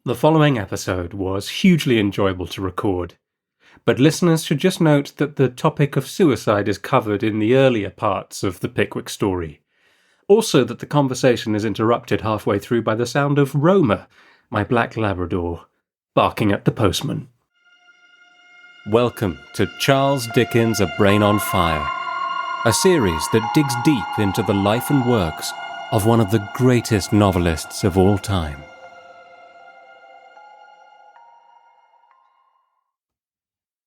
The following episode was hugely enjoyable to record, but listeners should just note that the topic of suicide is covered in the earlier parts of the Pickwick story. Also that the conversation is interrupted halfway through by the sound of Roma, my black Labrador, barking at the postman. Welcome to Charles Dickens' A Brain on Fire, a series that digs deep into the life and works of one of the greatest novelists of all time.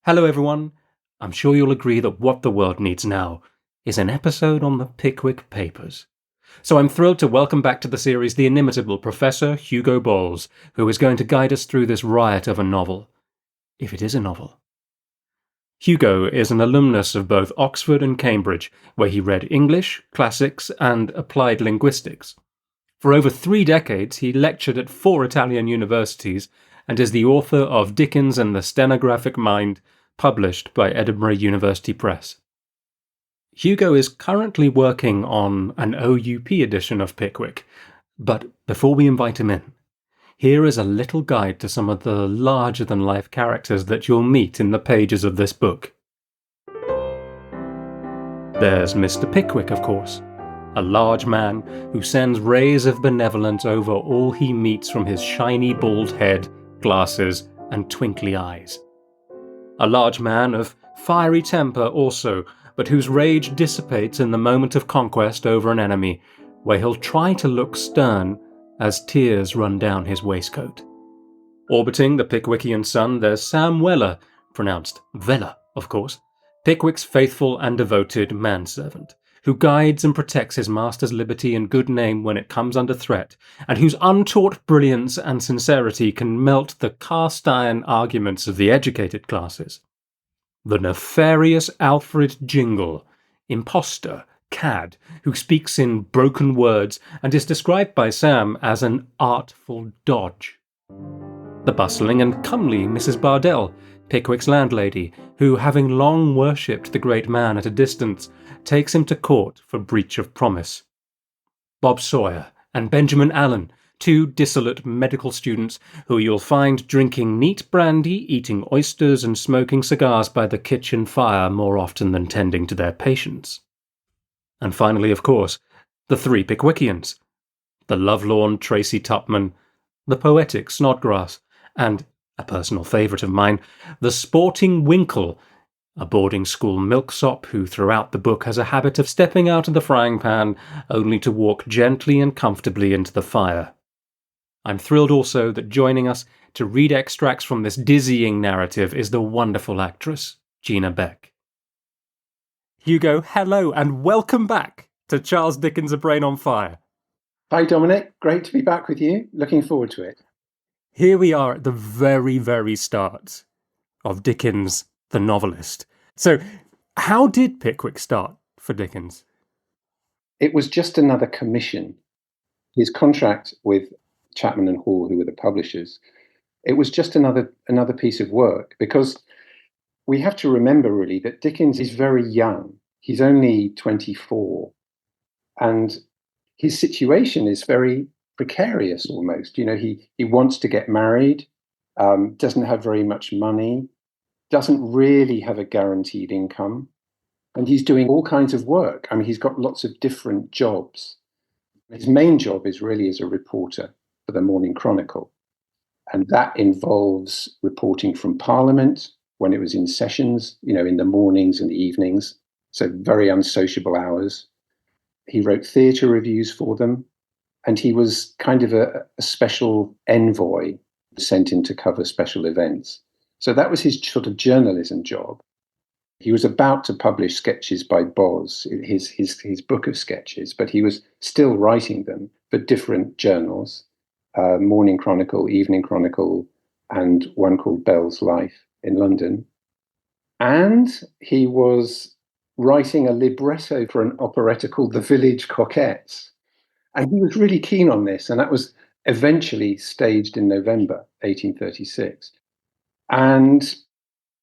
Hello everyone, I'm sure you'll agree that what the world needs now is an episode on the Pickwick Papers. So I'm thrilled to welcome back to the series the inimitable Professor Hugo Bowles, who is going to guide us through this riot of a novel, if it is a novel. Hugo is an alumnus of both Oxford and Cambridge, where he read English, classics, and applied linguistics. For over 3 decades, he lectured at 4 Italian universities and is the author of Dickens and Stenographic Mind, published by Edinburgh University Press. Hugo is currently working on an OUP edition of Pickwick, but before we invite him in, here is a little guide to some of the larger-than-life characters that you'll meet in the pages of this book. There's Mr. Pickwick, of course, a large man who sends rays of benevolence over all he meets from his shiny bald head, glasses, and twinkly eyes. A large man of fiery temper also, but whose rage dissipates in the moment of conquest over an enemy, where he'll try to look stern as tears run down his waistcoat. Orbiting the Pickwickian sun, there's Sam Weller, pronounced Vella, of course, Pickwick's faithful and devoted manservant, who guides and protects his master's liberty and good name when it comes under threat, and whose untaught brilliance and sincerity can melt the cast-iron arguments of the educated classes. The nefarious Alfred Jingle, impostor, cad, who speaks in broken words and is described by Sam as an artful dodge. The bustling and comely Mrs. Bardell, Pickwick's landlady, who, having long worshipped the great man at a distance, takes him to court for breach of promise. Bob Sawyer and Benjamin Allen, 2 dissolute medical students who you'll find drinking neat brandy, eating oysters and smoking cigars by the kitchen fire more often than tending to their patients. And finally, of course, the 3 Pickwickians, the lovelorn Tracy Tupman, the poetic Snodgrass, and, a personal favourite of mine, the sporting Winkle, a boarding school milksop who throughout the book has a habit of stepping out of the frying pan only to walk gently and comfortably into the fire. I'm thrilled also that joining us to read extracts from this dizzying narrative is the wonderful actress Gina Beck. Hugo, hello and welcome back to Charles Dickens' A Brain on Fire. Hi Dominic, great to be back with you. Looking forward to it. Here we are at the very, very start of Dickens, the novelist. So, how did Pickwick start for Dickens? It was just another commission. His contract with Chapman and Hall, who were the publishers, it was just another piece of work, because we have to remember really that Dickens is very young. He's only 24, and his situation is very precarious almost. You know, he wants to get married, doesn't have very much money, doesn't really have a guaranteed income, and he's doing all kinds of work. I mean, he's got lots of different jobs. His main job is really as a reporter for the Morning Chronicle, and that involves reporting from Parliament when it was in sessions, you know, in the mornings and the evenings, so very unsociable hours. He wrote theatre reviews for them, and he was kind of a special envoy sent in to cover special events. So that was his sort of journalism job. He was about to publish Sketches by Boz, his book of sketches, but he was still writing them for different journals, Morning Chronicle, Evening Chronicle, and one called Bell's Life in London. And he was writing a libretto for an operetta called The Village Coquettes. And he was really keen on this, and that was eventually staged in November 1836. And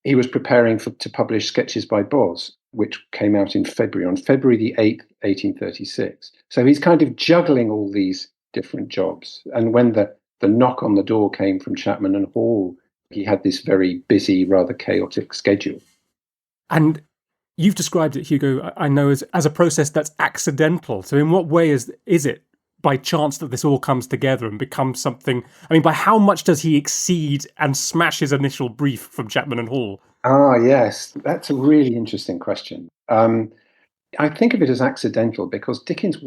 he was preparing to publish Sketches by Boz, which came out in February, on February the 8th, 1836. So he's kind of juggling all these different jobs. And when the The knock on the door came from Chapman and Hall. He had this very busy, rather chaotic schedule. And you've described it, Hugo, I know, as a process that's accidental. So in what way is it by chance that this all comes together and becomes something? I mean, by how much does he exceed and smash his initial brief from Chapman and Hall? Ah, yes, that's a really interesting question. I think of it as accidental because Dickens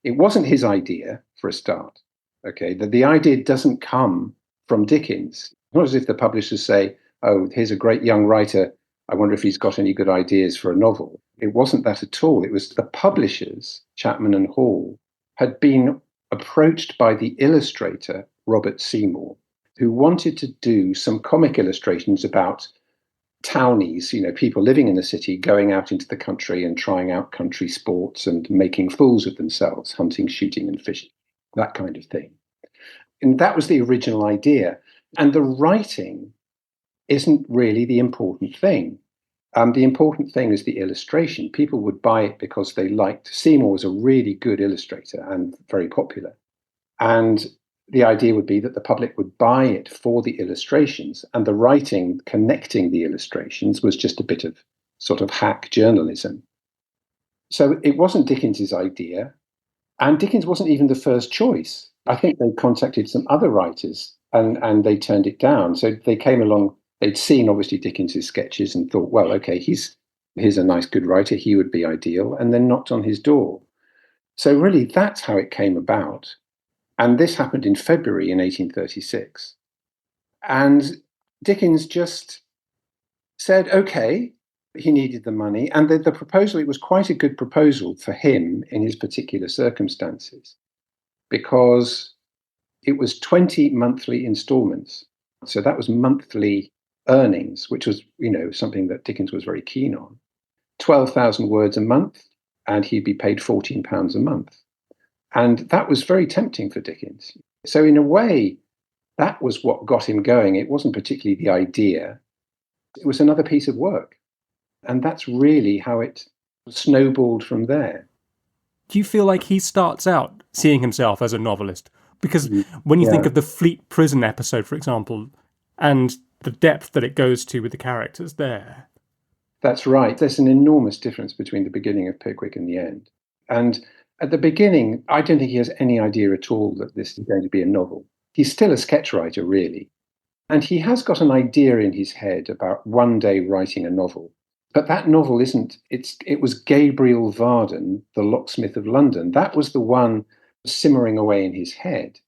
it wasn't his idea for a start. Okay, the idea doesn't come from Dickens. It's not as if the publishers say, oh, here's a great young writer. I wonder if he's got any good ideas for a novel. It wasn't that at all. It was the publishers, Chapman and Hall, had been approached by the illustrator, Robert Seymour, who wanted to do some comic illustrations about townies, people living in the city, going out into the country and trying out country sports and making fools of themselves, hunting, shooting, and fishing, that kind of thing. And that was the original idea. And the writing isn't really the important thing. The important thing is the illustration. People would buy it because they liked. Seymour was a really good illustrator and very popular. And the idea would be that the public would buy it for the illustrations, and the writing connecting the illustrations was just a bit of sort of hack journalism. So it wasn't Dickens's idea, and Dickens wasn't even the first choice. I think they contacted some other writers and they turned it down. So they came along, they'd seen obviously Dickens's sketches and thought, well, okay, here's a nice, good writer, he would be ideal, and then knocked on his door. So really, that's how it came about. And this happened in February in 1836. And Dickens just said, okay, he needed the money. And the proposal, it was quite a good proposal for him in his particular circumstances, because it was 20 monthly installments. So that was monthly earnings, which was, something that Dickens was very keen on. 12,000 words a month, and he'd be paid £14 a month. And that was very tempting for Dickens. So in a way, that was what got him going. It wasn't particularly the idea. It was another piece of work. And that's really how it snowballed from there. Do you feel like he starts out seeing himself as a novelist? Because when you think of the Fleet Prison episode, for example, and the depth that it goes to with the characters there. That's right. There's an enormous difference between the beginning of Pickwick and the end. And at the beginning, I don't think he has any idea at all that this is going to be a novel. He's still a sketch writer, really. And he has got an idea in his head about one day writing a novel. But that novel it was Gabriel Varden, The Locksmith of London. That was the one simmering away in his head.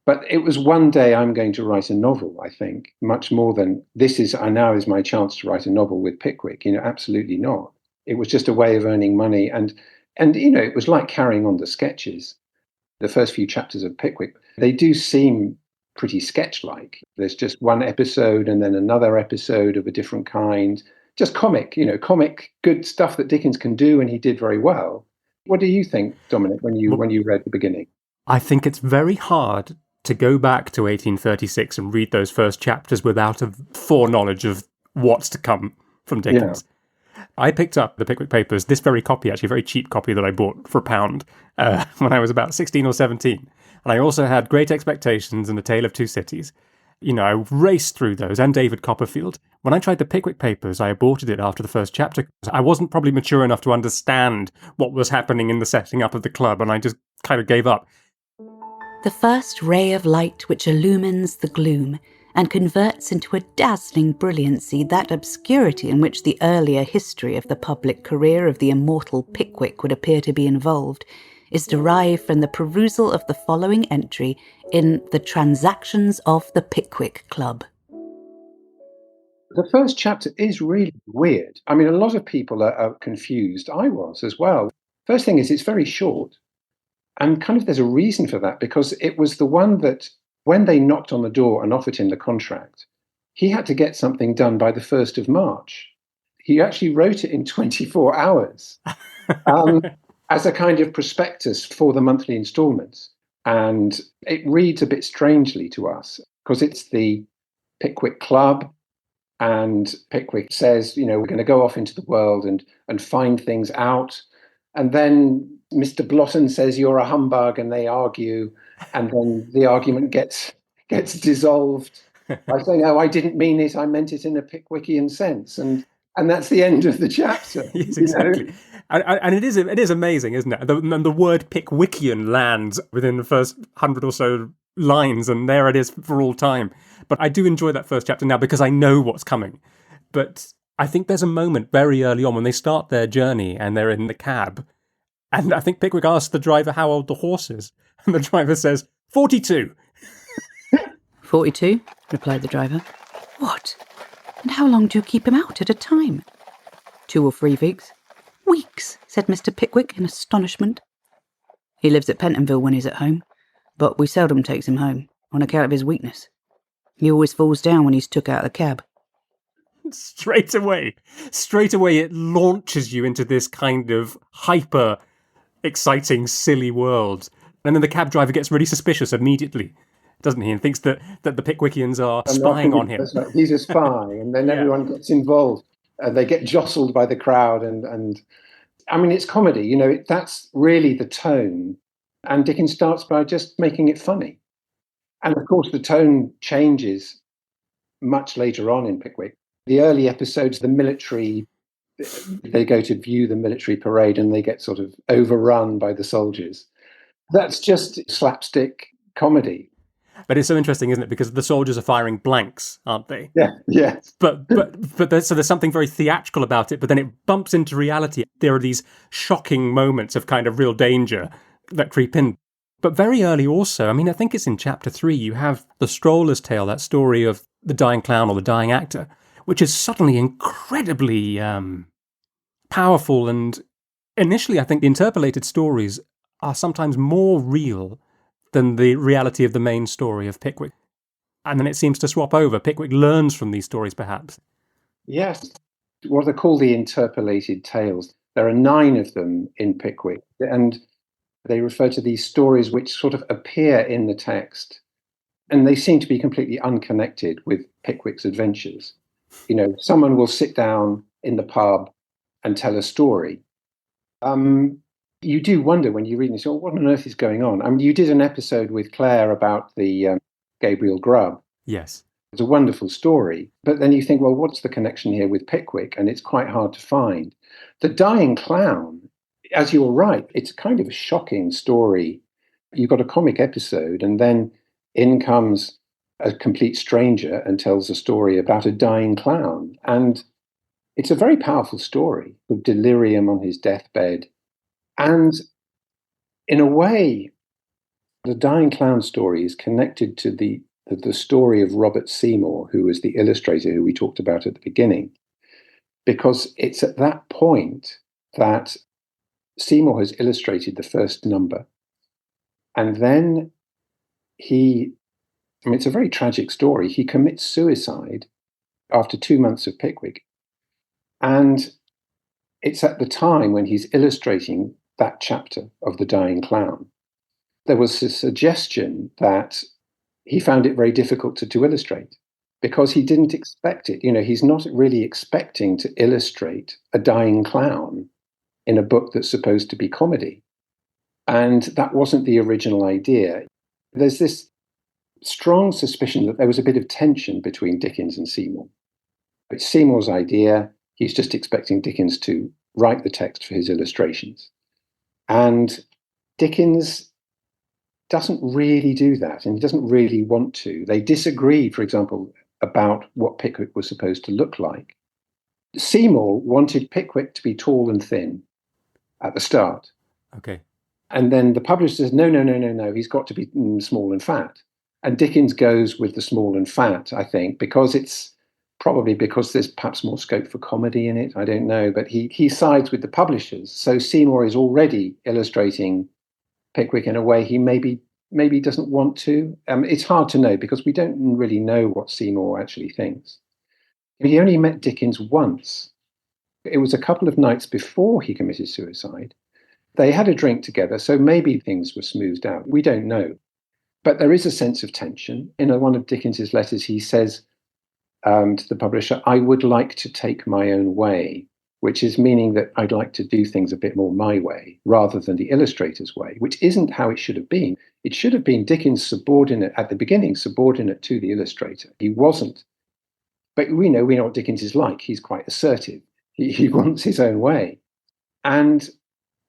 But it was one day I'm going to write a novel, I think, much more than now is my chance to write a novel with Pickwick. Absolutely not. It was just a way of earning money. And it was like carrying on the sketches. The first few chapters of Pickwick, they do seem pretty sketch-like. There's just one episode and then another episode of a different kind. Just comic, good stuff that Dickens can do, and he did very well. What do you think, Dominic, when you read the beginning? I think it's very hard to go back to 1836 and read those first chapters without a foreknowledge of what's to come from Dickens. Yeah. I picked up the Pickwick Papers, this very copy, actually, a very cheap copy that I bought for £1 when I was about 16 or 17. And I also had Great Expectations and A Tale of Two Cities. I raced through those, and David Copperfield. When I tried the Pickwick Papers, I aborted it after the first chapter. I wasn't probably mature enough to understand what was happening in the setting up of the club, and I just kind of gave up. The first ray of light which illumines the gloom and converts into a dazzling brilliancy that obscurity in which the earlier history of the public career of the immortal Pickwick would appear to be involved is derived from the perusal of the following entry in the Transactions of the Pickwick Club. The first chapter is really weird. I mean, a lot of people are confused. I was as well. First thing is, it's very short. And kind of there's a reason for that, because it was the one that when they knocked on the door and offered him the contract, he had to get something done by the 1st of March. He actually wrote it in 24 hours as a kind of prospectus for the monthly installments. And it reads a bit strangely to us because it's the Pickwick Club. And Pickwick says, we're going to go off into the world and find things out. And then Mr. Blotton says you're a humbug, and they argue, and then the argument gets dissolved by saying, "Oh, I didn't mean it. I meant it in a Pickwickian sense," and that's the end of the chapter. Yes, exactly. And it is amazing, isn't it? And the word Pickwickian lands within the first 100 or so lines, and there it is for all time. But I do enjoy that first chapter now because I know what's coming. But I think there's a moment very early on when they start their journey and they're in the cab. And I think Pickwick asks the driver how old the horse is. And the driver says, 42. 42, replied the driver. What? And how long do you keep him out at a time? 2 or 3 weeks. Weeks, said Mr. Pickwick in astonishment. He lives at Pentonville when he's at home, but we seldom takes him home, on account of his weakness. He always falls down when he's took out of the cab. Straight away it launches you into this kind of hyper exciting, silly world. And then the cab driver gets really suspicious immediately, doesn't he? And thinks that the Pickwickians are spying on him. Right. He's a spy, and then everyone gets involved. They get jostled by the crowd, and I mean, it's comedy. You know, that's really the tone. And Dickens starts by just making it funny. And of course, the tone changes much later on in Pickwick. The early episodes, the military, they go to view the military parade and they get sort of overrun by the soldiers. That's just slapstick comedy. But it's so interesting, isn't it? Because the soldiers are firing blanks, aren't they? Yeah. But there's something very theatrical about it, but then it bumps into reality. There are these shocking moments of kind of real danger that creep in. But very early also, I mean, I think it's in chapter 3, you have The Stroller's Tale, that story of the dying clown or the dying actor, which is suddenly incredibly powerful. And initially, I think the interpolated stories are sometimes more real than the reality of the main story of Pickwick. And then it seems to swap over. Pickwick learns from these stories, perhaps. Yes. What are called the interpolated tales. There are 9 of them in Pickwick. And they refer to these stories which sort of appear in the text. And they seem to be completely unconnected with Pickwick's adventures. You know, someone will sit down in the pub and tell a story. You do wonder when you read this, oh, what on earth is going on? I mean, you did an episode with Claire about the Gabriel Grubb. Yes. It's a wonderful story. But then you think, well, what's the connection here with Pickwick? And it's quite hard to find. The Dying Clown, as you're right, it's kind of a shocking story. You've got a comic episode, and then in comes a complete stranger and tells a story about a dying clown. And it's a very powerful story of delirium on his deathbed. And in a way, the dying clown story is connected to the story of Robert Seymour, who was the illustrator who we talked about at the beginning, because it's at that point that Seymour has illustrated the first number. And then it's a very tragic story. He commits suicide after 2 months of Pickwick. And it's at the time when he's illustrating that chapter of The Dying Clown. There was a suggestion that he found it very difficult to illustrate because he didn't expect it. You know, he's not really expecting to illustrate a dying clown in a book that's supposed to be comedy. And that wasn't the original idea. There's this strong suspicion that there was a bit of tension between Dickens and Seymour. It's Seymour's idea. He's just expecting Dickens to write the text for his illustrations. And Dickens doesn't really do that, and he doesn't really want to. They disagree, for example, about what Pickwick was supposed to look like. Seymour wanted Pickwick to be tall and thin at the start. Okay. And then the publisher says, no, he's got to be small and fat. And Dickens goes with the small and fat, I think, because there's perhaps more scope for comedy in it. I don't know. But he sides with the publishers. So Seymour is already illustrating Pickwick in a way he maybe doesn't want to. It's hard to know because we don't really know what Seymour actually thinks. He only met Dickens once. It was a couple of nights before he committed suicide. They had a drink together, so maybe things were smoothed out. We don't know. But there is a sense of tension. In one of Dickens's letters, he says to the publisher, "I would like to take my own way." which is meaning that I'd like to do things a bit more my way rather than the illustrator's way, which isn't how it should have been. It should have been Dickens subordinate, at the beginning, subordinate to the illustrator. He wasn't. But we know what Dickens is like. He's quite assertive. He wants his own way. And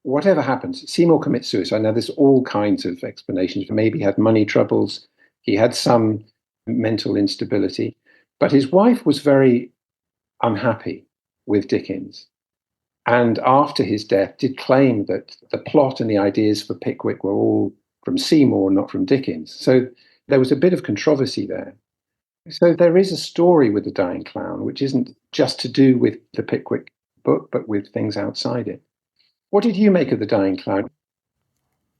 whatever happens, Seymour commits suicide. Now, there's all kinds of explanations. Maybe he had money troubles. He had some mental instability. But his wife was very unhappy with Dickens. And after his death, did claim that the plot and the ideas for Pickwick were all from Seymour, not from Dickens. So there was a bit of controversy there. So there is a story with the Dying Clown, which isn't just to do with the Pickwick book, but with things outside it. What did you make of the Dying Clown?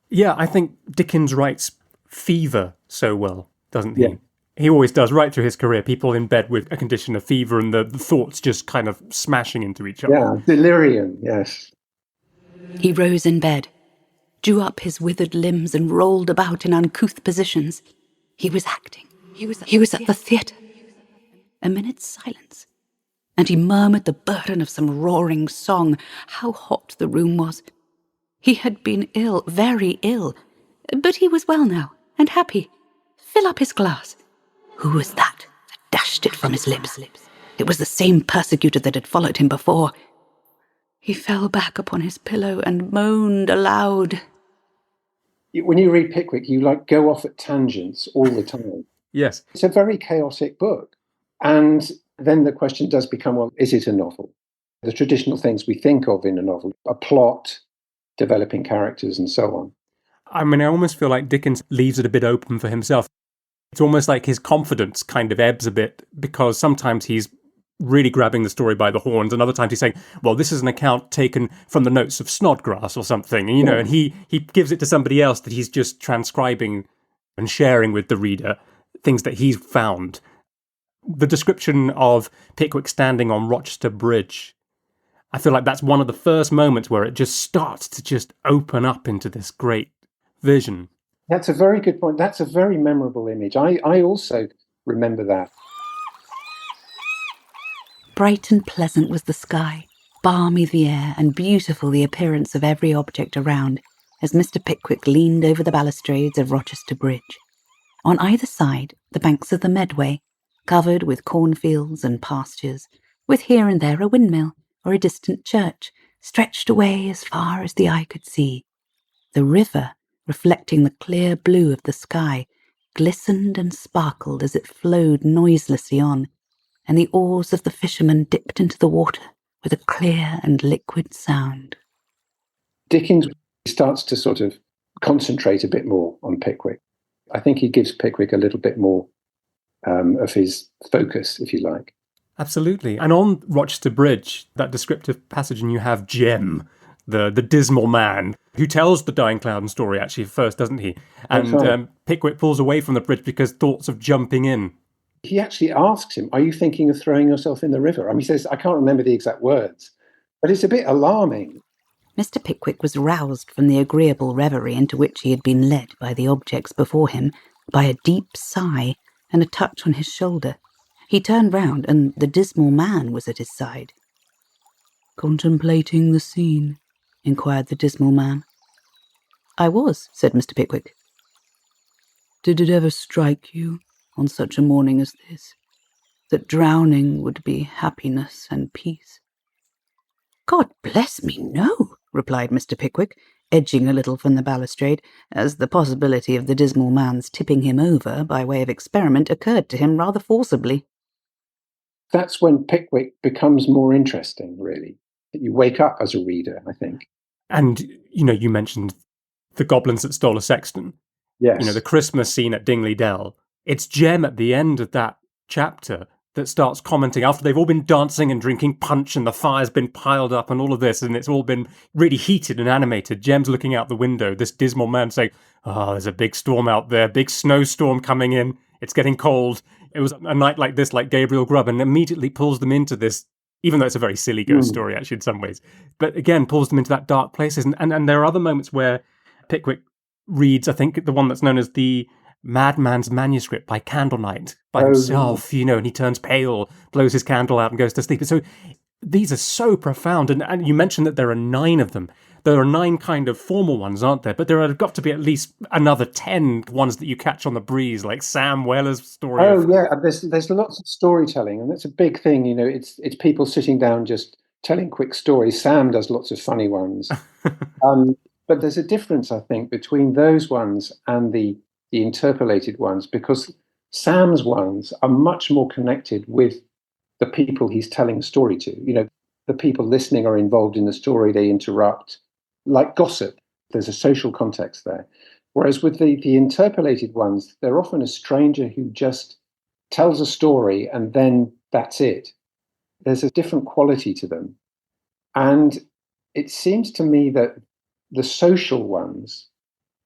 Yeah, I think Dickens writes fever so well, doesn't he? Yeah. He always does, right through his career. People in bed with a condition of fever and the thoughts just kind of smashing into each other. Yeah, delirium, yes. He rose in bed, drew up his withered limbs and rolled about in uncouth positions. He was acting. He was at the theatre. A minute's silence, and he murmured the burden of some roaring song. How hot the room was. He had been ill, very ill, but he was well now, and happy. Fill up his glass. Who was that dashed it from his lips? It was the same persecutor that had followed him before. He fell back upon his pillow and moaned aloud. When you read Pickwick, you go off at tangents all the time. Yes. It's a very chaotic book. And then the question does become, well, is it a novel? The traditional things we think of in a novel, a plot, developing characters, and so on. I mean, I almost feel like Dickens leaves it a bit open for himself. It's almost like his confidence kind of ebbs a bit, because sometimes he's really grabbing the story by the horns, and other times he's saying, well, this is an account taken from the notes of Snodgrass or something, and he gives it to somebody else that he's just transcribing and sharing with the reader things that he's found. The description of Pickwick standing on Rochester Bridge, I feel like that's one of the first moments where it just starts to just open up into this great vision. That's a very good point. That's a very memorable image. I also remember that. Bright and pleasant was the sky, balmy the air, and beautiful the appearance of every object around, as Mr. Pickwick leaned over the balustrades of Rochester Bridge. On either side, the banks of the Medway, covered with cornfields and pastures, with here and there a windmill or a distant church, stretched away as far as the eye could see. The river, reflecting the clear blue of the sky, glistened and sparkled as it flowed noiselessly on, and the oars of the fishermen dipped into the water with a clear and liquid sound. Dickens starts to sort of concentrate a bit more on Pickwick. I think he gives Pickwick a little bit more of his focus, if you like. Absolutely. And on Rochester Bridge, that descriptive passage, and you have Jem, the dismal man, who tells the Dying Clown story actually first, doesn't he? And Pickwick pulls away from the bridge because thoughts of jumping in. He actually asks him, are you thinking of throwing yourself in the river? I mean, he says, I can't remember the exact words, but it's a bit alarming. Mr. Pickwick was roused from the agreeable reverie into which he had been led by the objects before him by a deep sigh and a touch on his shoulder. He turned round, and the dismal man was at his side. "Contemplating the scene?" inquired the dismal man. "I was," said Mr. Pickwick. "Did it ever strike you, on such a morning as this, that drowning would be happiness and peace?" "God bless me, no," replied Mr. Pickwick, edging a little from the balustrade, as the possibility of the dismal man's tipping him over by way of experiment occurred to him rather forcibly. That's when Pickwick becomes more interesting, really. You wake up as a reader, I think. And, you mentioned the goblins that stole a sexton. Yes. The Christmas scene at Dingley Dell. It's Jem at the end of that chapter that starts commenting after they've all been dancing and drinking punch and the fire's been piled up and all of this, and it's all been really heated and animated. Jem's looking out the window, this dismal man saying, "Oh, there's a big storm out there, big snowstorm coming in. It's getting cold. It was a night like this, like Gabriel Grubb," and immediately pulls them into this, even though it's a very silly ghost story, actually, in some ways. But again, pulls them into that dark places. And there are other moments where Pickwick reads, I think, the one that's known as the Madman's Manuscript by candlelight by himself, and he turns pale, blows his candle out and goes to sleep. And so these are so profound. And you mentioned that there are 9 of them. There are 9 kind of formal ones, aren't there? But there have got to be at least another 10 ones that you catch on the breeze, like Sam Weller's story. Yeah, there's lots of storytelling, and that's a big thing. It's people sitting down just telling quick stories. Sam does lots of funny ones, but there's a difference, I think, between those ones and the interpolated ones, because Sam's ones are much more connected with the people he's telling the story to. The people listening are involved in the story, they interrupt, like gossip. There's a social context there. Whereas with the interpolated ones, they're often a stranger who just tells a story and then that's it. There's a different quality to them. And it seems to me that the social ones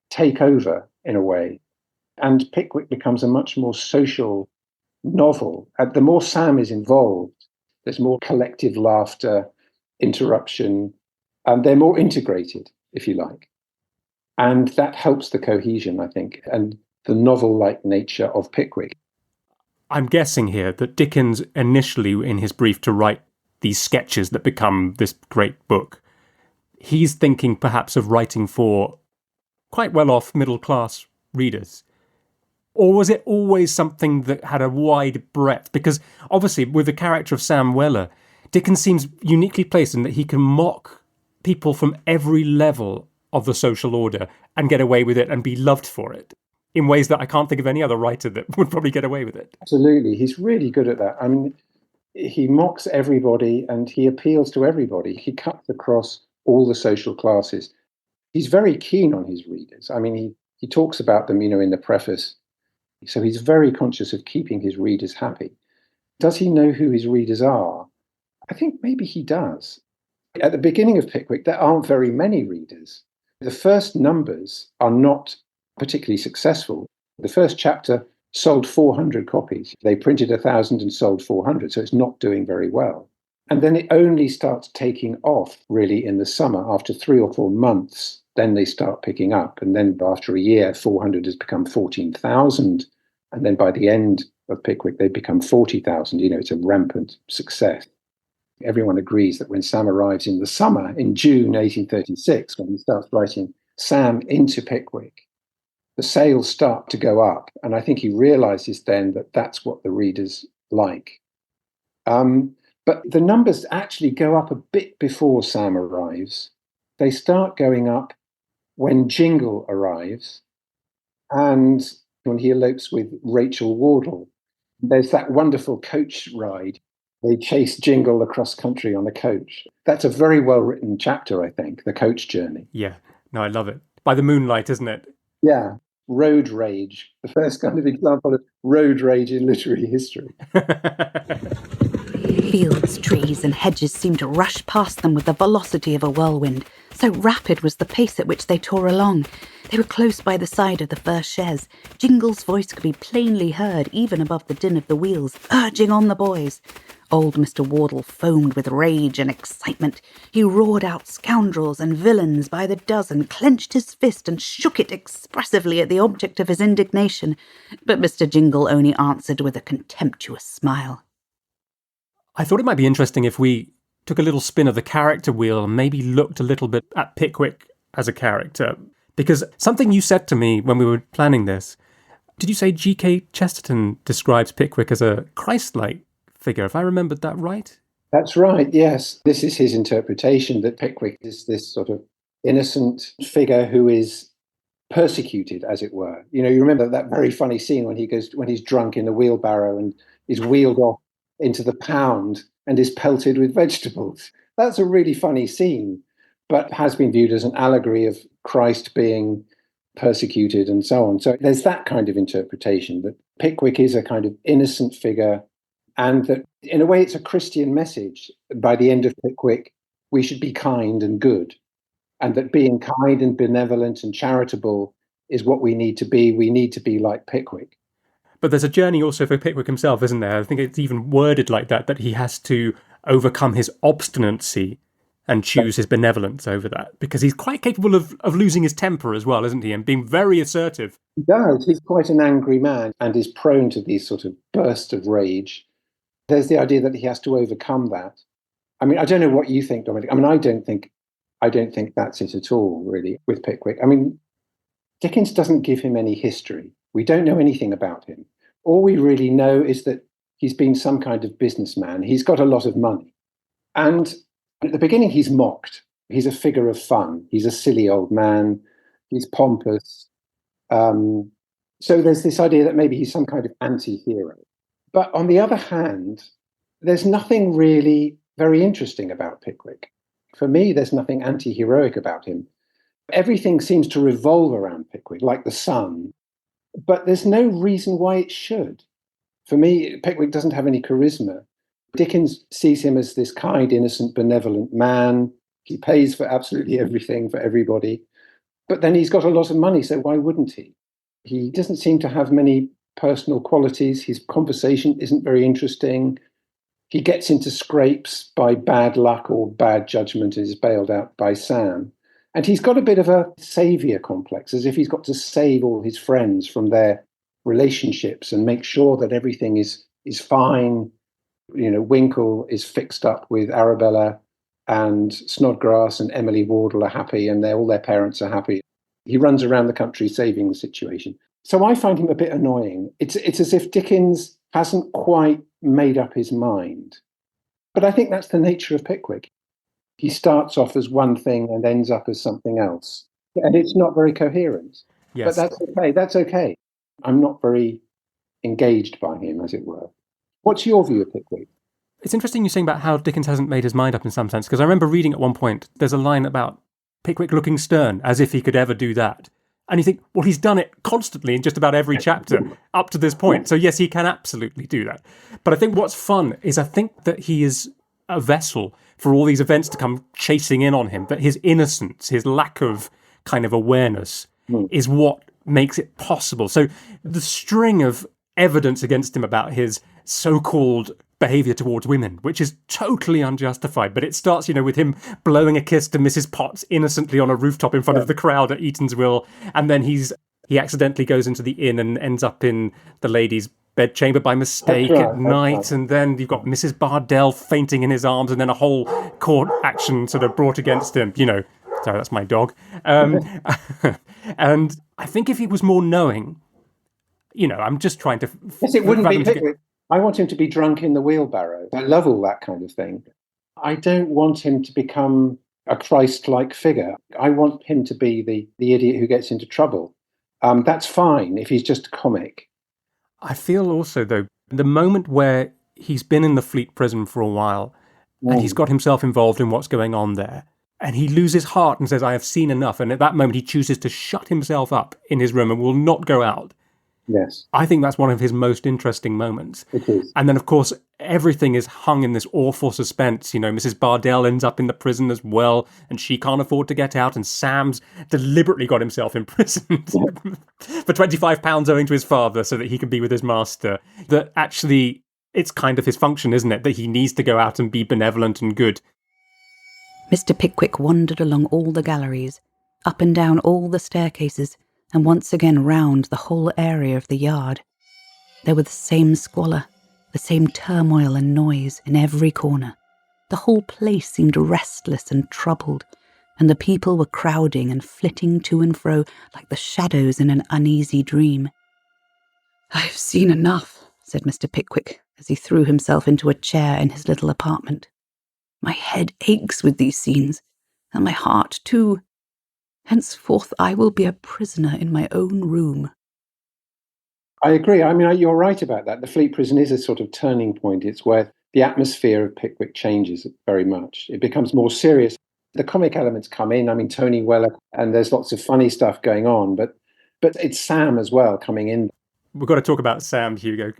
take over in a way. And Pickwick becomes a much more social novel. The more Sam is involved, there's more collective laughter, interruption, and they're more integrated, if you like. And that helps the cohesion, I think, and the novel-like nature of Pickwick. I'm guessing here that Dickens initially, in his brief to write these sketches that become this great book, he's thinking perhaps of writing for quite well-off middle-class readers. Or was it always something that had a wide breadth? Because obviously, with the character of Sam Weller, Dickens seems uniquely placed in that he can mock people from every level of the social order and get away with it and be loved for it in ways that I can't think of any other writer that would probably get away with it. Absolutely. He's really good at that. I mean, he mocks everybody and he appeals to everybody. He cuts across all the social classes. He's very keen on his readers. I mean, he talks about them, in the preface. So he's very conscious of keeping his readers happy. Does he know who his readers are? I think maybe he does. At the beginning of Pickwick, there aren't very many readers. The first numbers are not particularly successful. The first chapter sold 400 copies. They printed 1,000 and sold 400, so it's not doing very well. And then it only starts taking off really in the summer. After 3 or 4 months, then they start picking up. And then after a year, 400 has become 14,000. And then by the end of Pickwick, they become 40,000. It's a rampant success. Everyone agrees that when Sam arrives in the summer, in June 1836, when he starts writing Sam into Pickwick, the sales start to go up. And I think he realizes then that that's what the readers like. But the numbers actually go up a bit before Sam arrives. They start going up when Jingle arrives and when he elopes with Rachel Wardle. There's that wonderful coach ride. They chase Jingle across country on a coach. That's a very well-written chapter, I think, the coach journey. Yeah, no, I love it. By the moonlight, isn't it? Yeah, road rage, the first kind of example of road rage in literary history. Fields, trees and hedges seemed to rush past them with the velocity of a whirlwind. So rapid was the pace at which they tore along. They were close by the side of the first chaise. Jingle's voice could be plainly heard even above the din of the wheels, urging on the boys. Old Mr. Wardle foamed with rage and excitement. He roared out scoundrels and villains by the dozen, clenched his fist and shook it expressively at the object of his indignation. But Mr. Jingle only answered with a contemptuous smile. I thought it might be interesting if we took a little spin of the character wheel and maybe looked a little bit at Pickwick as a character. Because something you said to me when we were planning this, did you say G.K. Chesterton describes Pickwick as a Christ-like figure, if I remembered that right? That's right, yes. This is his interpretation, that Pickwick is this sort of innocent figure who is persecuted, as it were. You remember that very funny scene when he's drunk in the wheelbarrow and is wheeled off into the pound and is pelted with vegetables. That's a really funny scene, but has been viewed as an allegory of Christ being persecuted and so on. So there's that kind of interpretation, that Pickwick is a kind of innocent figure, and that in a way it's a Christian message. By the end of Pickwick, we should be kind and good, and that being kind and benevolent and charitable is what we need to be. We need to be like Pickwick. But there's a journey also for Pickwick himself, isn't there? I think it's even worded like that he has to overcome his obstinacy and choose his benevolence over that, because he's quite capable of losing his temper as well, isn't he? And being very assertive. He does. He's quite an angry man and is prone to these sort of bursts of rage. There's the idea that he has to overcome that. I mean, I don't know what you think, Dominic. I mean, I don't think that's it at all, really, with Pickwick. I mean, Dickens doesn't give him any history. We don't know anything about him. All we really know is that he's been some kind of businessman. He's got a lot of money. And at the beginning, he's mocked. He's a figure of fun. He's a silly old man. He's pompous. So there's this idea that maybe he's some kind of anti-hero. But on the other hand, there's nothing really very interesting about Pickwick. For me, there's nothing anti-heroic about him. Everything seems to revolve around Pickwick, like the sun. But there's no reason why it should. For me, Pickwick doesn't have any charisma. Dickens sees him as this kind, innocent, benevolent man. He pays for absolutely everything for everybody. But then he's got a lot of money, so why wouldn't he? He doesn't seem to have many personal qualities. His conversation isn't very interesting. He gets into scrapes by bad luck or bad judgment and is bailed out by Sam. And he's got a bit of a saviour complex, as if he's got to save all his friends from their relationships and make sure that everything is fine. You know, Winkle is fixed up with Arabella, and Snodgrass and Emily Wardle are happy, and all their parents are happy. He runs around the country saving the situation. So I find him a bit annoying. It's as if Dickens hasn't quite made up his mind. But I think that's the nature of Pickwick. He starts off as one thing and ends up as something else. And it's not very coherent. Yes. But that's okay. That's okay. I'm not very engaged by him, as it were. What's your view of Pickwick? It's interesting you're saying about how Dickens hasn't made his mind up in some sense, because I remember reading at one point, there's a line about Pickwick looking stern, as if he could ever do that. And you think, well, he's done it constantly in just about every chapter up to this point. So yes, he can absolutely do that. But I think what's fun is I think that he is a vessel for all these events to come chasing in on him, that his innocence, his lack of kind of awareness is what makes it possible. So the string of evidence against him about his so-called behaviour towards women, which is totally unjustified, but it starts, with him blowing a kiss to Mrs. Potts innocently on a rooftop in front of the crowd at Eatanswill, and then he accidentally goes into the inn and ends up in the ladies' bedchamber by mistake at night, and then you've got Mrs. Bardell fainting in his arms, and then a whole court action sort of brought against him, sorry, that's my dog. And I think if he was more knowing, I'm just trying to... Yes, it wouldn't be Pickwick. I want him to be drunk in the wheelbarrow. I love all that kind of thing. I don't want him to become a Christ-like figure. I want him to be the idiot who gets into trouble. That's fine if he's just comic. I feel also, though, the moment where he's been in the Fleet prison for a while and he's got himself involved in what's going on there, and he loses heart and says, I have seen enough, and at that moment he chooses to shut himself up in his room and will not go out. Yes. I think that's one of his most interesting moments. It is. And then, of course, everything is hung in this awful suspense. Mrs. Bardell ends up in the prison as well, and she can't afford to get out, and Sam's deliberately got himself imprisoned for £25 owing to his father so that he can be with his master. That actually, it's kind of his function, isn't it? That he needs to go out and be benevolent and good. Mr. Pickwick wandered along all the galleries, up and down all the staircases, and once again round the whole area of the yard. There were the same squalor, the same turmoil and noise in every corner. The whole place seemed restless and troubled, and the people were crowding and flitting to and fro like the shadows in an uneasy dream. "I've seen enough," said Mr. Pickwick, as he threw himself into a chair in his little apartment. "My head aches with these scenes, and my heart too. Henceforth I will be a prisoner in my own room." I agree. I mean, you're right about that. The Fleet prison is a sort of turning point. It's where the atmosphere of Pickwick changes very much. It becomes more serious. The comic elements come in. I mean, Tony Weller, and there's lots of funny stuff going on, but it's Sam as well coming in. We've got to talk about Sam, Hugo.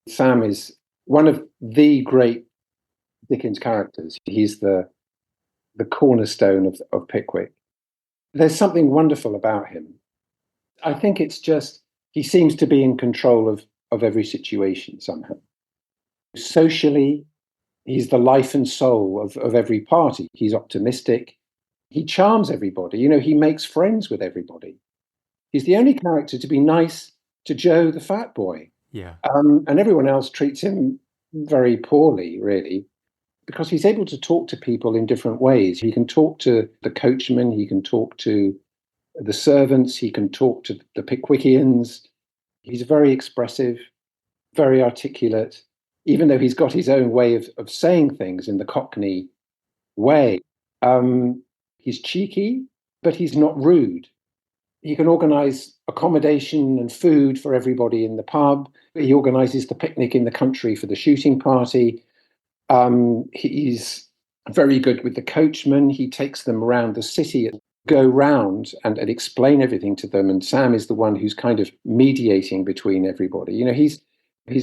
Sam is one of the great Dickens characters. He's the cornerstone of Pickwick. There's something wonderful about him. I think it's just, he seems to be in control of every situation somehow. Socially, he's the life and soul of every party. He's optimistic. He charms everybody. He makes friends with everybody. He's the only character to be nice to Joe, the fat boy. Yeah. And everyone else treats him very poorly, really. because he's able to talk to people in different ways. He can talk to the coachman, he can talk to the servants, he can talk to the Pickwickians. He's very expressive, very articulate, even though he's got his own way of saying things in the Cockney way. He's cheeky, but he's not rude. He can organise accommodation and food for everybody in the pub. He organises the picnic in the country for the shooting party. He's very good with the coachman. He takes them around the city, go round and explain everything to them. And Sam is the one who's kind of mediating between everybody. You know, he's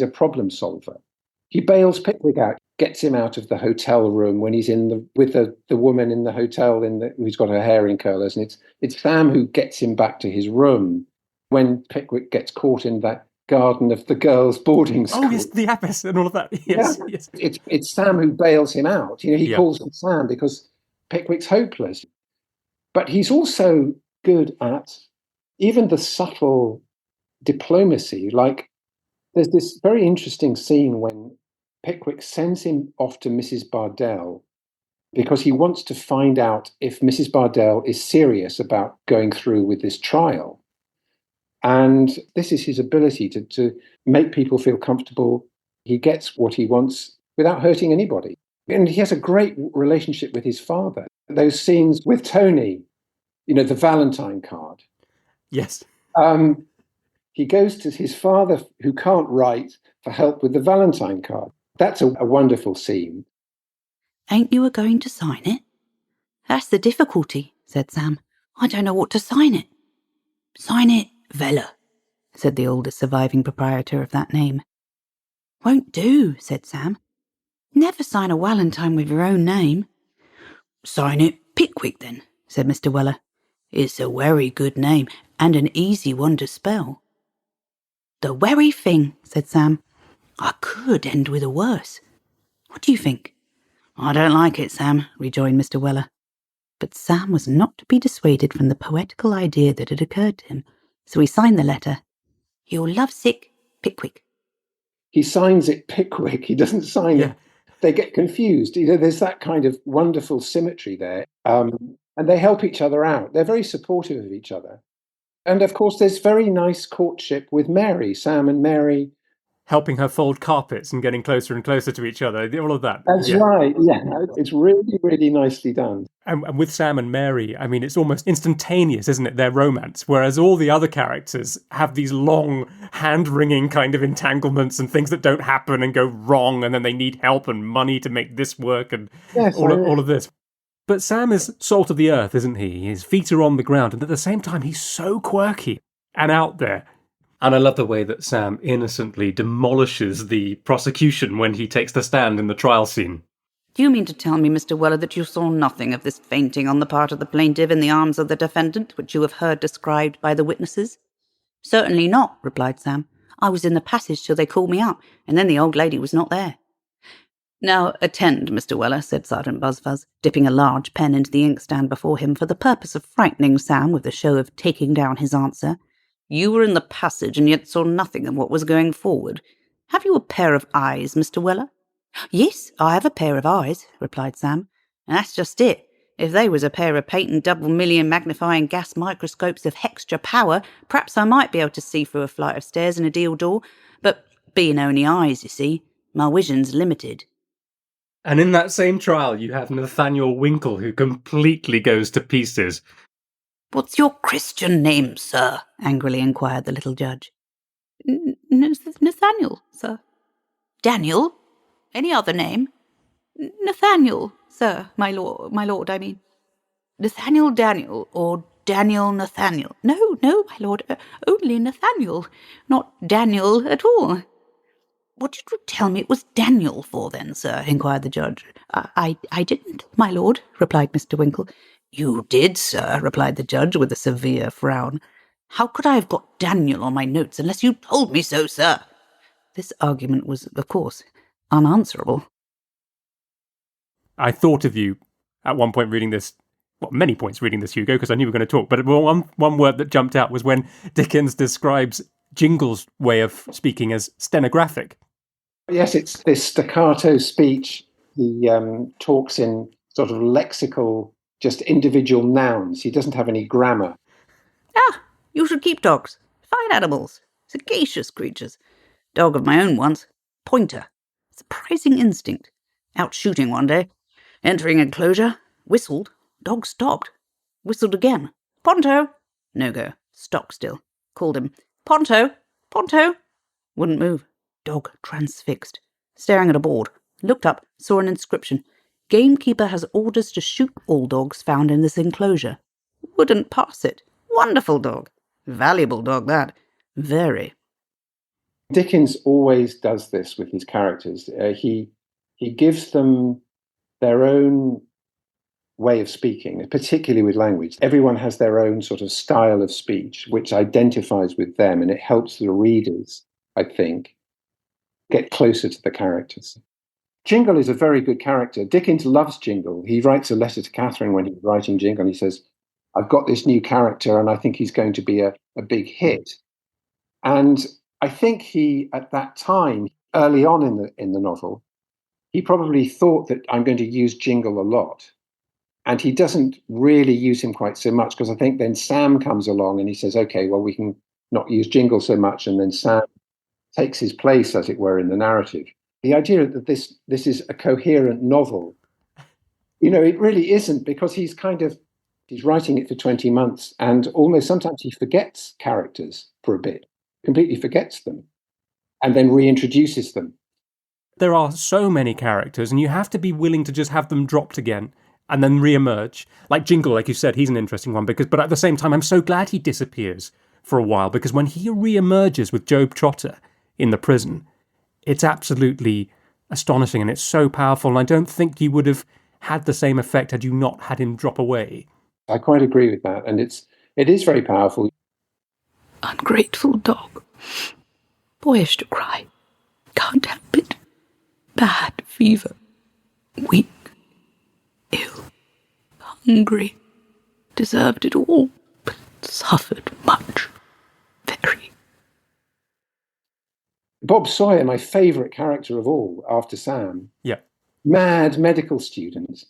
a problem solver. He bails Pickwick out, gets him out of the hotel room when he's with the woman in the hotel who's got her hair in curlers. And it's Sam who gets him back to his room when Pickwick gets caught in that garden of the girls' boarding school. Oh, yes, the abyss and all of that. Yes, yeah. Yes. It's Sam who bails him out. You know, he calls him Sam because Pickwick's hopeless. But he's also good at even the subtle diplomacy. Like, there's this very interesting scene when Pickwick sends him off to Mrs. Bardell because he wants to find out if Mrs. Bardell is serious about going through with this trial. And this is his ability to make people feel comfortable. He gets what he wants without hurting anybody. And he has a great relationship with his father. Those scenes with Tony, you know, the Valentine card. Yes. He goes to his father, who can't write, for help with the Valentine card. That's a wonderful scene. Ain't you a-going to sign it? That's the difficulty, said Sam. I don't know what to sign it. Sign it, Vella, said the oldest surviving proprietor of that name. Won't do, said Sam. Never sign a Valentine with your own name. Sign it Pickwick, then, said Mr. Weller. It's a very good name, and an easy one to spell. The very thing, said Sam. I could end with a worse. What do you think? I don't like it, Sam, rejoined Mr. Weller. But Sam was not to be dissuaded from the poetical idea that had occurred to him, so he signed the letter. Your lovesick Pickwick. He signs it Pickwick. He doesn't sign it. They get confused. You know, there's that kind of wonderful symmetry there. And they help each other out. They're very supportive of each other. And of course, there's very nice courtship with Mary, Sam and Mary. Helping her fold carpets and getting closer and closer to each other, all of that. That's right, yeah. It's really, really nicely done. And with Sam and Mary, I mean, it's almost instantaneous, isn't it, their romance? Whereas all the other characters have these long, hand-wringing kind of entanglements and things that don't happen and go wrong, and then they need help and money to make this work and all of this. But Sam is salt of the earth, isn't he? His feet are on the ground, and at the same time, he's so quirky and out there. And I love the way that Sam innocently demolishes the prosecution when he takes the stand in the trial scene. Do you mean to tell me, Mr. Weller, that you saw nothing of this fainting on the part of the plaintiff in the arms of the defendant, which you have heard described by the witnesses? Certainly not, replied Sam. I was in the passage till they called me up, and then the old lady was not there. Now attend, Mr. Weller, said Sergeant Buzzfuzz, dipping a large pen into the inkstand before him for the purpose of frightening Sam with the show of taking down his answer. You were in the passage and yet saw nothing of what was going forward. Have you a pair of eyes, Mr. Weller? Yes, I have a pair of eyes, replied Sam. And that's just it. If they was a pair of patent double-million magnifying gas microscopes of hextra power, perhaps I might be able to see through a flight of stairs and a deal door. But being only eyes, you see, my vision's limited. And in that same trial, you have Nathaniel Winkle, who completely goes to pieces. What's your Christian name, sir? Angrily inquired the little judge. Nathaniel, sir. Daniel? Any other name? Nathaniel, sir, my lord, I mean. Nathaniel Daniel, or Daniel Nathaniel. No, my lord, only Nathaniel, not Daniel at all. What did you tell me it was Daniel for, then, sir? Inquired the judge. I didn't, my lord, replied Mr. Winkle. You did, sir, replied the judge with a severe frown. How could I have got Daniel on my notes unless you told me so, sir? This argument was, of course, unanswerable. I thought of you at one point reading this, well, many points reading this, Hugo, because I knew we were going to talk, but one word that jumped out was when Dickens describes Jingle's way of speaking as stenographic. Yes, it's this staccato speech. He talks in sort of lexical, just individual nouns. He doesn't have any grammar. Ah, you should keep dogs. Fine animals. Sagacious creatures. Dog of my own once. Pointer. Surprising instinct. Out shooting one day. Entering enclosure. Whistled. Dog stopped. Whistled again. Ponto. No go. Stock still. Called him. Ponto. Ponto. Wouldn't move. Dog transfixed. Staring at a board. Looked up. Saw an inscription. Gamekeeper has orders to shoot all dogs found in this enclosure. Wouldn't pass it. Wonderful dog. Valuable dog, that. Very. Dickens always does this with his characters. He gives them their own way of speaking, particularly with language. Everyone has their own sort of style of speech, which identifies with them, and it helps the readers, I think, get closer to the characters. Jingle is a very good character. Dickens loves Jingle. He writes a letter to Catherine when he's writing Jingle, and he says, I've got this new character and I think he's going to be a big hit. And I think he, at that time, early on in the novel, he probably thought that I'm going to use Jingle a lot. And he doesn't really use him quite so much, because I think then Sam comes along and he says, okay, well, we can not use Jingle so much. And then Sam takes his place, as it were, in the narrative. The idea that this is a coherent novel, it really isn't, because he's writing it for 20 months, and almost sometimes he forgets characters for a bit, completely forgets them, and then reintroduces them. There are so many characters, and you have to be willing to just have them dropped again and then re-emerge. Like Jingle, like you said, he's an interesting one, but at the same time, I'm so glad he disappears for a while, because when he re-emerges with Job Trotter in the prison, it's absolutely astonishing, and it's so powerful, and I don't think you would have had the same effect had you not had him drop away. I quite agree with that, and it is very powerful. Ungrateful dog. Boyish to cry. Can't help it. Bad fever. Weak. Ill. Hungry. Deserved it all, but suffered much. Very. Bob Sawyer, my favourite character of all, after Sam. Yeah. Mad medical student.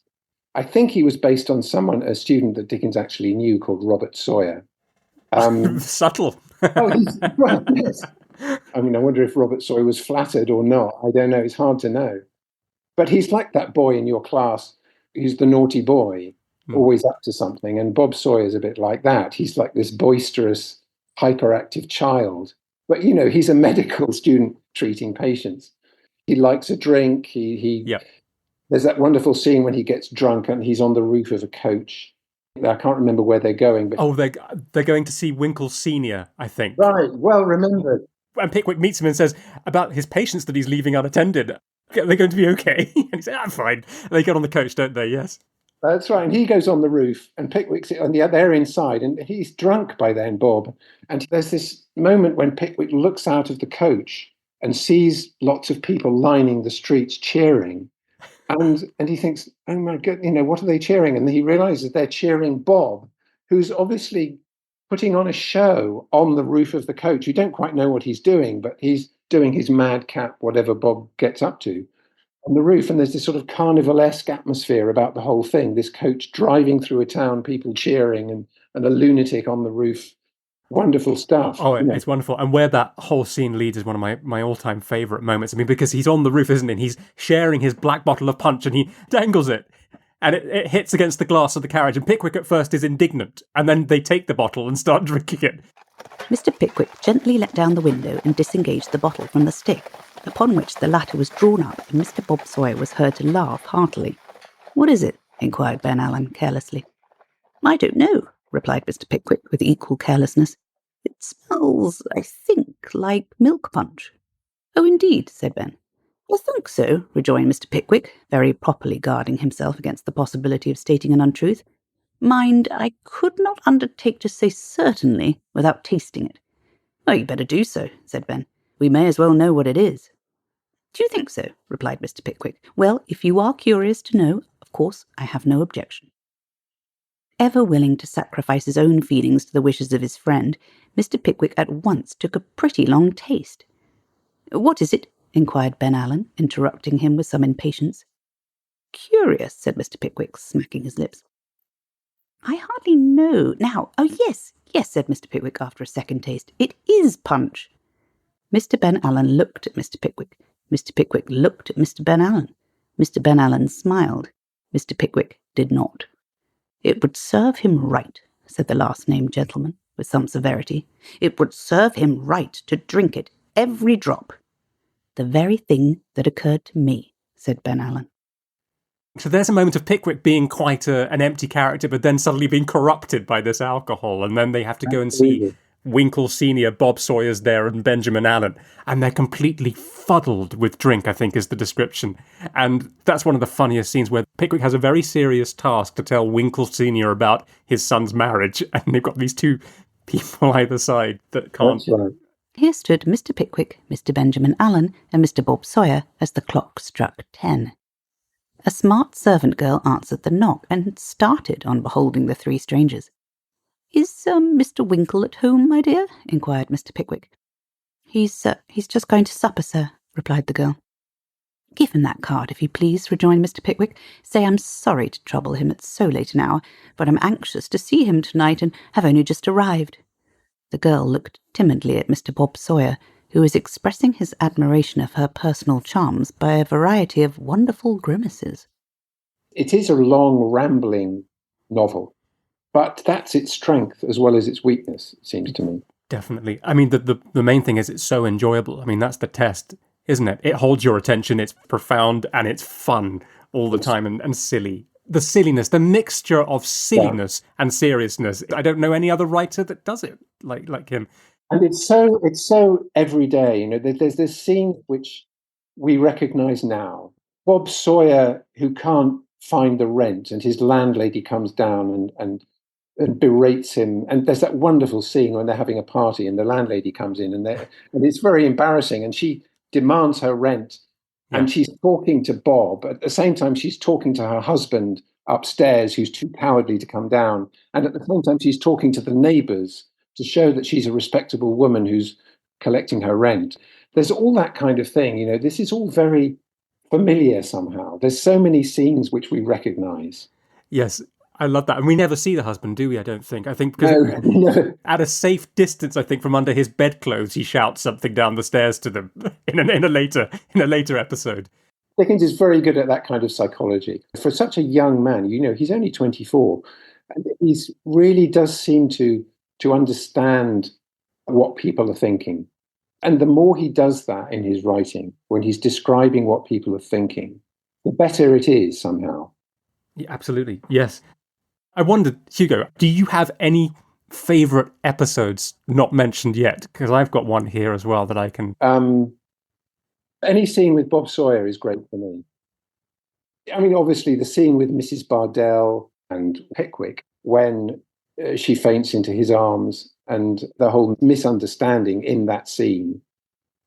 I think he was based on a student that Dickens actually knew called Robert Sawyer. Subtle. Well, yes. I mean, I wonder if Robert Sawyer was flattered or not. I don't know. It's hard to know. But he's like that boy in your class who's the naughty boy, always up to something. And Bob Sawyer's a bit like that. He's like this boisterous, hyperactive child. But, he's a medical student treating patients. He likes a drink. There's that wonderful scene when he gets drunk and he's on the roof of a coach. I can't remember where they're going. But they're going to see Winkle Senior, I think. Right, well remembered. And Pickwick meets him and says about his patients that he's leaving unattended. Are they going to be okay? And he says, I'm fine. And they get on the coach, don't they? Yes. That's right. And he goes on the roof and Pickwick's on they're inside, and he's drunk by then, Bob. And there's this moment when Pickwick looks out of the coach and sees lots of people lining the streets cheering. And he thinks, oh my God, what are they cheering? And he realizes they're cheering Bob, who's obviously putting on a show on the roof of the coach. You don't quite know what he's doing, but he's doing his madcap, whatever Bob gets up to, on the roof. And there's this sort of carnivalesque atmosphere about the whole thing, this coach driving through a town, people cheering, and a lunatic on the roof. Wonderful stuff. Oh, it's wonderful. And where that whole scene leads is one of my all-time favourite moments. I mean, because he's on the roof, isn't he? And he's sharing his black bottle of punch and he dangles it. And it hits against the glass of the carriage. And Pickwick at first is indignant. And then they take the bottle and start drinking it. Mr. Pickwick gently let down the window and disengaged the bottle from the stick, upon which the latter was drawn up and Mr. Bob Sawyer was heard to laugh heartily. What is it? Inquired Ben Allen carelessly. I don't know, replied Mr. Pickwick with equal carelessness. It smells, I think, like milk punch. Oh, indeed, said Ben. I think so, rejoined Mr. Pickwick, very properly guarding himself against the possibility of stating an untruth. Mind, I could not undertake to say certainly without tasting it. Oh, you'd better do so, said Ben. We may as well know what it is. Do you think so? Replied Mr. Pickwick. Well, if you are curious to know, of course I have no objection. Ever willing to sacrifice his own feelings to the wishes of his friend, Mr. Pickwick at once took a pretty long taste. What is it? Inquired Ben Allen, interrupting him with some impatience. Curious, said Mr. Pickwick, smacking his lips. I hardly know. Now, oh yes, said Mr. Pickwick after a second taste. It is punch. Mr. Ben Allen looked at Mr. Pickwick. Mr. Pickwick looked at Mr. Ben Allen. Mr. Ben Allen smiled. Mr. Pickwick did not. It would serve him right, said the last-named gentleman, with some severity. It would serve him right to drink it, every drop. The very thing that occurred to me, said Ben Allen. So there's a moment of Pickwick being quite an empty character, but then suddenly being corrupted by this alcohol, and then they have to go and see Winkle Sr., Bob Sawyer's there, and Benjamin Allen, and they're completely fuddled with drink, I think is the description. And that's one of the funniest scenes where Pickwick has a very serious task to tell Winkle Sr. about his son's marriage, and they've got these two people either side that can't... That's right. Here stood Mr. Pickwick, Mr. Benjamin Allen, and Mr. Bob Sawyer as the clock struck 10. A smart servant girl answered the knock and started on beholding the three strangers. "Is Mr. Winkle at home, my dear?" inquired Mr. Pickwick. He's just going to supper, sir," replied the girl. "Give him that card, if you please," rejoined Mr. Pickwick. "Say I'm sorry to trouble him at so late an hour, but I'm anxious to see him tonight and have only just arrived." The girl looked timidly at Mr. Bob Sawyer, who was expressing his admiration of her personal charms by a variety of wonderful grimaces. It is a long, rambling novel, but that's its strength as well as its weakness, it seems to me. Definitely. I mean, the main thing is it's so enjoyable. I mean, that's the test, isn't it? It holds your attention, it's profound, and it's fun all the time, and silly. The silliness, the mixture of silliness and seriousness. I don't know any other writer that does it like him. And it's so everyday. You know, there's this scene which we recognise now. Bob Sawyer, who can't find the rent, and his landlady comes down and berates him. And there's that wonderful scene when they're having a party, and the landlady comes in, and it's very embarrassing. And she demands her rent, and she's talking to Bob. At the same time, she's talking to her husband upstairs, who's too cowardly to come down. And at the same time, she's talking to the neighbours to show that she's a respectable woman who's collecting her rent. There's all that kind of thing. You know, this is all very familiar somehow. There's so many scenes which we recognise. Yes, I love that. And we never see the husband, do we? I don't think. I think because No. at a safe distance, I think from under his bedclothes, he shouts something down the stairs to them in a later episode. Dickens is very good at that kind of psychology. For such a young man, you know, he's only 24, and he really does seem to understand what people are thinking. And the more he does that in his writing, when he's describing what people are thinking, the better it is somehow. Yeah, absolutely. Yes. I wondered, Hugo, do you have any favourite episodes not mentioned yet? Because I've got one here as well that I can... Any scene with Bob Sawyer is great for me. I mean, obviously, the scene with Mrs. Bardell and Pickwick, when she faints into his arms, and the whole misunderstanding in that scene.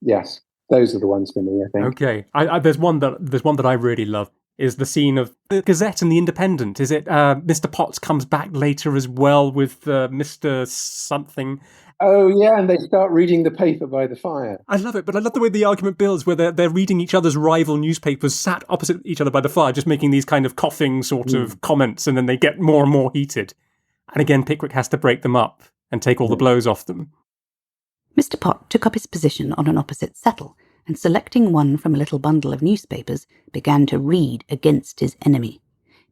Yes, those are the ones for me, I think. Okay. There's one that I really love, is the scene of the Gazette and the Independent. Is it Mr. Potts comes back later as well with Mr. something? Oh, yeah, and they start reading the paper by the fire. I love it, but I love the way the argument builds, where they're reading each other's rival newspapers sat opposite each other by the fire, just making these kind of coughing sort of comments, and then they get more and more heated. And again, Pickwick has to break them up and take all the blows off them. Mr. Pott took up his position on an opposite settle, and selecting one from a little bundle of newspapers, began to read against his enemy.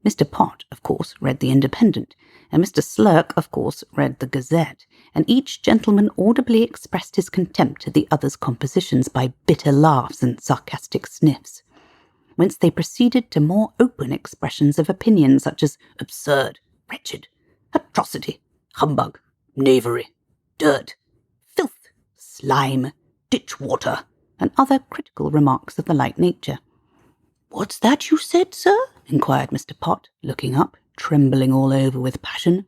Mr. Pott, of course, read the Independent, and Mr. Slurk, of course, read the Gazette, and each gentleman audibly expressed his contempt at the other's compositions by bitter laughs and sarcastic sniffs, whence they proceeded to more open expressions of opinion, such as absurd, wretched, atrocity, humbug, knavery, dirt, filth, slime, ditch-water, and other critical remarks of the like nature. "What's that you said, sir?" inquired Mr. Pott, looking up, trembling all over with passion.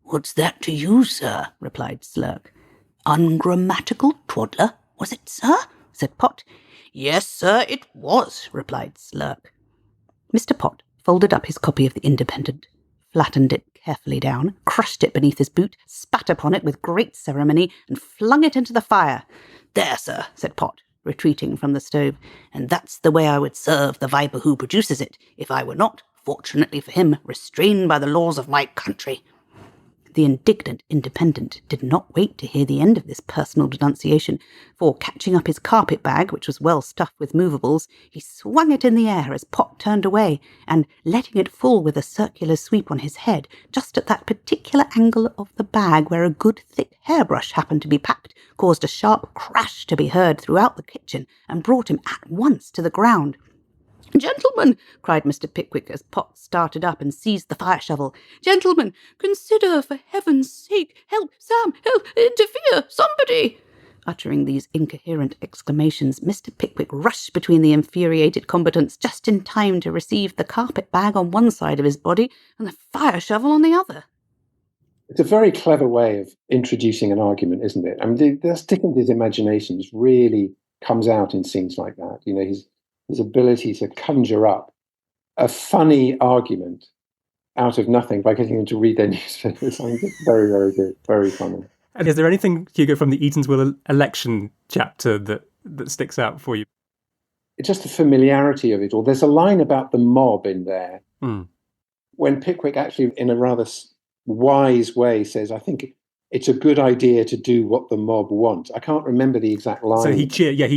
"What's that to you, sir?" replied Slurk. "Ungrammatical twaddler, was it, sir?" said Pott. "Yes, sir, it was," replied Slurk. Mr. Pott folded up his copy of the Independent, flattened it carefully down, crushed it beneath his boot, spat upon it with great ceremony, and flung it into the fire. "There, sir," said Pott, retreating from the stove, "and that's the way I would serve the viper who produces it, if I were not, fortunately for him, restrained by the laws of my country." The indignant Independent did not wait to hear the end of this personal denunciation, for, catching up his carpet bag, which was well stuffed with movables, he swung it in the air as Pot turned away, and, letting it fall with a circular sweep on his head, just at that particular angle of the bag where a good thick hairbrush happened to be packed, caused a sharp crash to be heard throughout the kitchen, and brought him at once to the ground. "Gentlemen," cried Mr. Pickwick as Pot started up and seized the fire shovel, "gentlemen, consider, for heaven's sake! Help, Sam! Help! Interfere! Somebody!" Uttering these incoherent exclamations, Mr. Pickwick rushed between the infuriated combatants just in time to receive the carpet bag on one side of his body and the fire shovel on the other. It's a very clever way of introducing an argument, isn't it? I mean, Dickens' imagination really comes out in scenes like that. You know, his ability to conjure up a funny argument out of nothing by getting them to read their newspapers. I think it's very, very good, very funny. And is there anything, Hugo, from the Eatanswill election chapter that sticks out for you? It's just the familiarity of it all. There's a line about the mob in there when Pickwick actually, in a rather wise way, says, "I think it's a good idea to do what the mob want." I can't remember the exact line. So he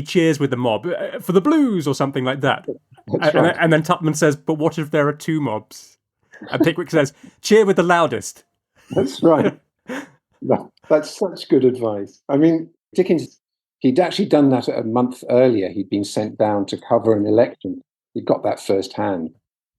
cheers with the mob for the Blues or something like that. Right. And then Tupman says, "But what if there are two mobs?" And Pickwick says, "Cheer with the loudest." That's right. That's such good advice. I mean, Dickens, he'd actually done that a month earlier. He'd been sent down to cover an election. He got that firsthand.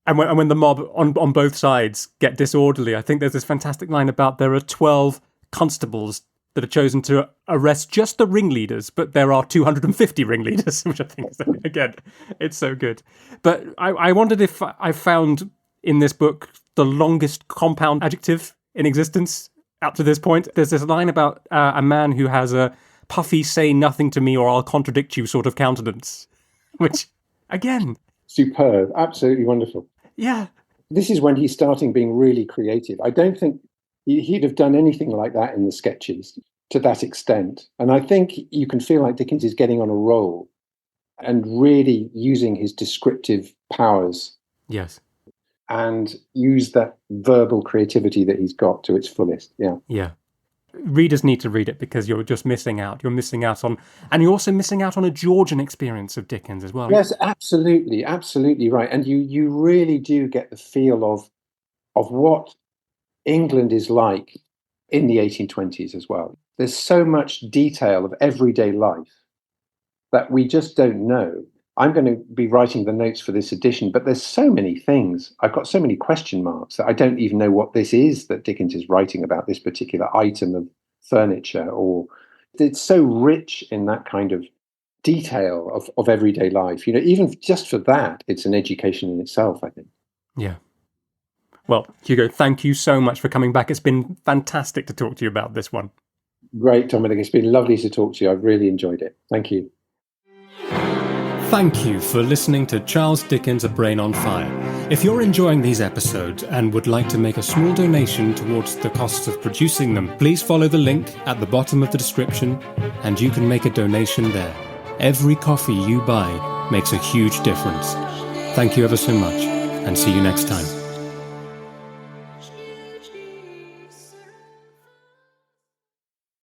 And when the mob on both sides get disorderly, I think there's this fantastic line about there are 12 constables that are chosen to arrest just the ringleaders, but there are 250 ringleaders, which I think is, again, it's so good. But I wondered if I found in this book the longest compound adjective in existence up to this point. There's this line about a man who has a puffy "say nothing to me or I'll contradict you" sort of countenance, which, again... Superb, absolutely wonderful. Yeah. This is when he's starting being really creative. I don't think he'd have done anything like that in the sketches to that extent. And I think you can feel like Dickens is getting on a roll and really using his descriptive powers. Yes. And use that verbal creativity that he's got to its fullest. Yeah. Yeah. Readers need to read it because you're just missing out. You're missing out on, and you're also missing out on a Georgian experience of Dickens as well. Yes, absolutely, absolutely right. And you really do get the feel of what England is like in the 1820s as well. There's so much detail of everyday life that we just don't know. I'm going to be writing the notes for this edition, but there's so many things. I've got so many question marks that I don't even know what this is that Dickens is writing about, this particular item of furniture, or it's so rich in that kind of detail of everyday life. You know, even just for that, it's an education in itself, I think. Yeah. Well, Hugo, thank you so much for coming back. It's been fantastic to talk to you about this one. Great, Dominic. It's been lovely to talk to you. I've really enjoyed it. Thank you. Thank you for listening to Charles Dickens' A Brain on Fire. If you're enjoying these episodes and would like to make a small donation towards the costs of producing them, please follow the link at the bottom of the description and you can make a donation there. Every coffee you buy makes a huge difference. Thank you ever so much and see you next time.